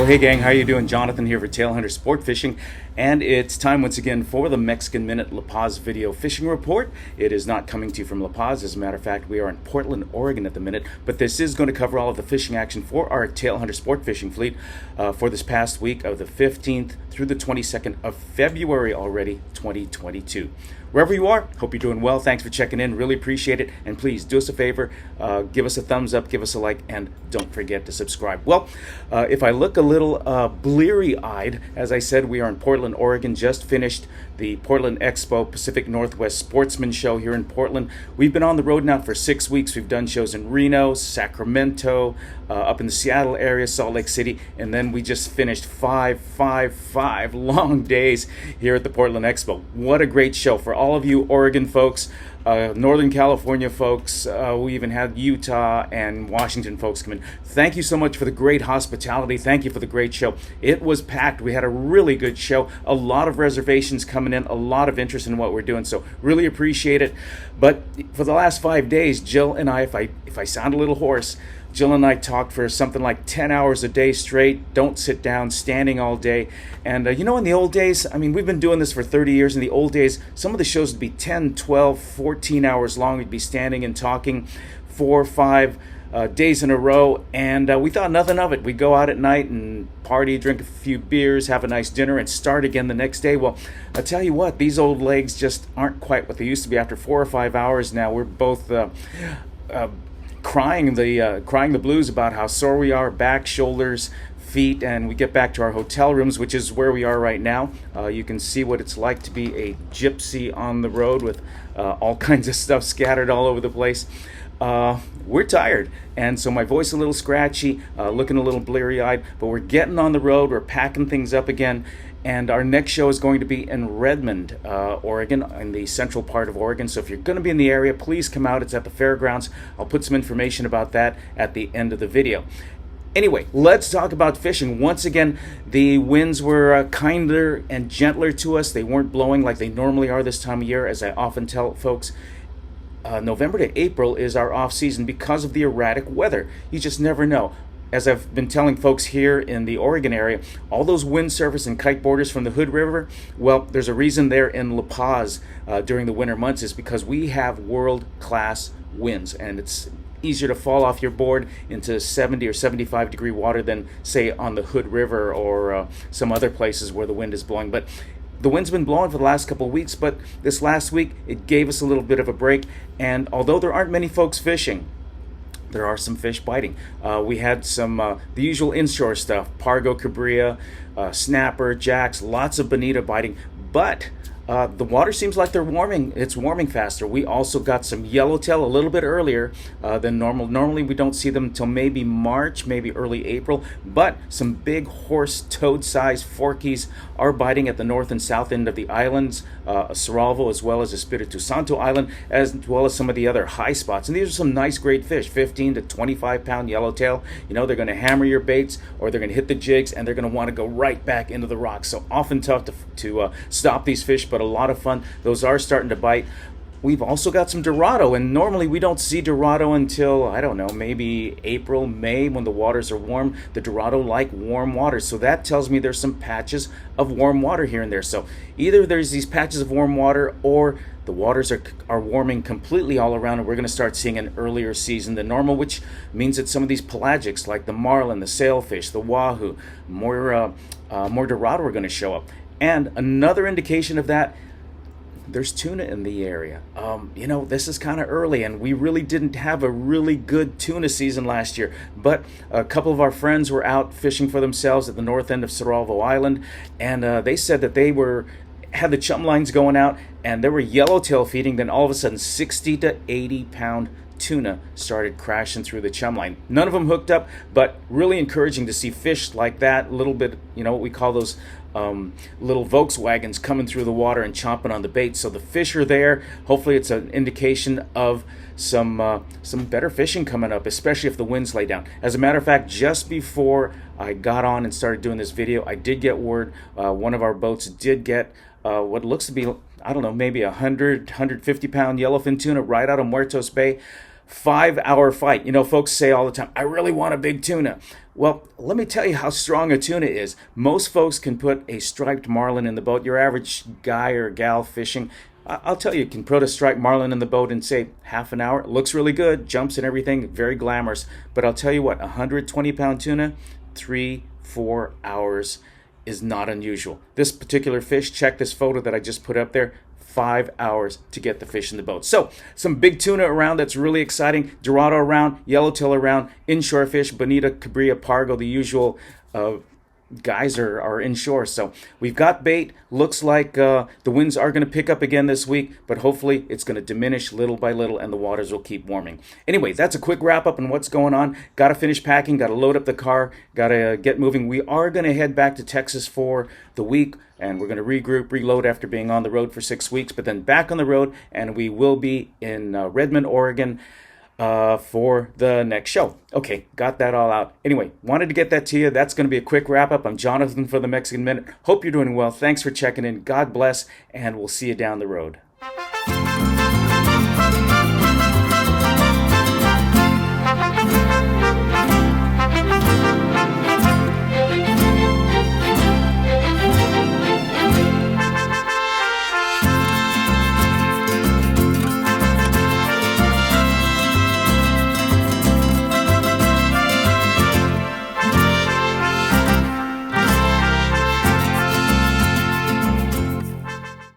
Hey gang, how you doing? Jonathan here for Tailhunter Sportfishing, and it's time once again for the Mexican Minute La Paz video fishing report. It is not coming to you from La Paz. As a matter of fact, we are in Portland, Oregon at the minute, but this is going to cover all of the fishing action for our Tailhunter Sportfishing fleet for this past week of the 15th through the 22nd of February already, 2022. Wherever you are, hope you're doing well. Thanks for checking in. Really appreciate it. And please do us a favor, give us a thumbs up, give us a like, and don't forget to subscribe. Well, if I look a little bleary-eyed, as I said, we are in Portland, Oregon. Just finished the Portland Expo Pacific Northwest Sportsman Show here in Portland. We've been on the road now for 6 weeks. We've done shows in Reno, Sacramento, up in the Seattle area, Salt Lake City, and then we just finished five long days here at the Portland Expo. What a great show for all of you Oregon folks, Northern California folks. We even had Utah and Washington folks come in. Thank you so much for the great hospitality. Thank you for the great show. It was packed. We had a really good show. A lot of reservations coming in, a lot of interest in what we're doing, so really appreciate it. But for the last 5 days, Jill and I, if I sound a little hoarse, Jill and I talked for something like 10 hours a day straight. Don't sit down, standing all day. And in the old days, I mean, we've been doing this for 30 years. In the old days, some of the shows would be 10, 12, 14 hours long. We'd be standing and talking 4 or 5 days in a row, and we thought nothing of it. We'd go out at night and party, drink a few beers, have a nice dinner, and start again the next day. Well, I'll tell you what, these old legs just aren't quite what they used to be. After 4 or 5 hours now, we're both crying the blues about how sore we are, back, shoulders, feet, and we get back to our hotel rooms, which is where we are right now. You can see what it's like to be a gypsy on the road with all kinds of stuff scattered all over the place. We're tired, and so my voice a little scratchy, looking a little bleary-eyed, but we're getting on the road, we're packing things up again, and our next show is going to be in Redmond, Oregon, in the central part of Oregon. So if you're going to be in the area, please come out. It's at the fairgrounds. I'll put some information about that at the end of the video. Anyway, let's talk about fishing. Once again, the winds were kinder and gentler to us. They weren't blowing like they normally are this time of year. As I often tell folks, November to April is our off season because of the erratic weather. You just never know. As I've been telling folks here in the Oregon area, all those windsurfers and kiteboarders from the Hood River, well, there's a reason they're in La Paz during the winter months, is because we have world-class winds, and it's easier to fall off your board into 70 or 75 degree water than, say, on the Hood River or some other places where the wind is blowing. But the wind's been blowing for the last couple of weeks, but this last week it gave us a little bit of a break, and although there aren't many folks fishing, there are some fish biting. We had some the usual inshore stuff: pargo, cabria, snapper, jacks, lots of bonita biting. But the water seems like they're warming. It's warming faster. We also got some yellowtail a little bit earlier than normal. Normally we don't see them until maybe March, maybe early April. But some big horse toad-sized forkies are biting at the north and south end of the islands, Cerralvo, as well as Espiritu Santo Island, as well as some of the other high spots. And these are some nice, great fish, 15 to 25 pound yellowtail. They're going to hammer your baits, or they're going to hit the jigs, and they're going to want to go right back into the rocks. So often tough to stop these fish, but a lot of fun. Those are starting to bite. We've also got some Dorado, and normally we don't see Dorado until, I don't know, maybe April, May, when the waters are warm. The Dorado like warm water, so that tells me there's some patches of warm water here and there. So either there's these patches of warm water, or the waters are warming completely all around, and we're going to start seeing an earlier season than normal, which means that some of these pelagics, like the marlin, the sailfish, the wahoo, more Dorado are going to show up. And another indication of that, there's tuna in the area. This is kind of early, and we really didn't have a really good tuna season last year. But a couple of our friends were out fishing for themselves at the north end of Cerralvo Island, and they said that they had the chum lines going out, and there were yellowtail feeding. Then all of a sudden, 60 to 80 pound tuna started crashing through the chum line. None of them hooked up, but really encouraging to see fish like that. A little bit, what we call those little Volkswagens coming through the water and chomping on the bait. So the fish are there. Hopefully it's an indication of some better fishing coming up, especially if the winds lay down. As a matter of fact, just before I got on and started doing this video, I did get word one of our boats did get what looks to be, I don't know, maybe 150 pound yellowfin tuna right out of Muertos Bay. 5-hour fight. You know, folks say all the time, I really want a big tuna. Well, let me tell you how strong a tuna is. Most folks can put a striped marlin in the boat. Your average guy or gal fishing, I'll tell you, can put a striped marlin in the boat in, say, half an hour. It looks really good, jumps and everything, very glamorous. But I'll tell you what, 120-pound tuna, 3-4 hours is not unusual. This particular fish, check this photo that I just put up there, 5 hours to get the fish in the boat. So, some big tuna around that's really exciting. Dorado around, yellowtail around, inshore fish, bonita, cabria, pargo, the usual guys are inshore. So we've got bait. Looks like the winds are going to pick up again this week, but hopefully it's going to diminish little by little and the waters will keep warming. Anyway, that's a quick wrap up on what's going on. Got to finish packing, got to load up the car, got to get moving. We are going to head back to Texas for the week, and we're going to regroup, reload after being on the road for 6 weeks, but then back on the road, and we will be in Redmond, Oregon, for the next show. Okay, got that all out. Anyway, wanted to get that to you. That's going to be a quick wrap up. I'm Jonathan for the Mexican Minute. Hope you're doing well. Thanks for checking in. God bless, and we'll see you down the road.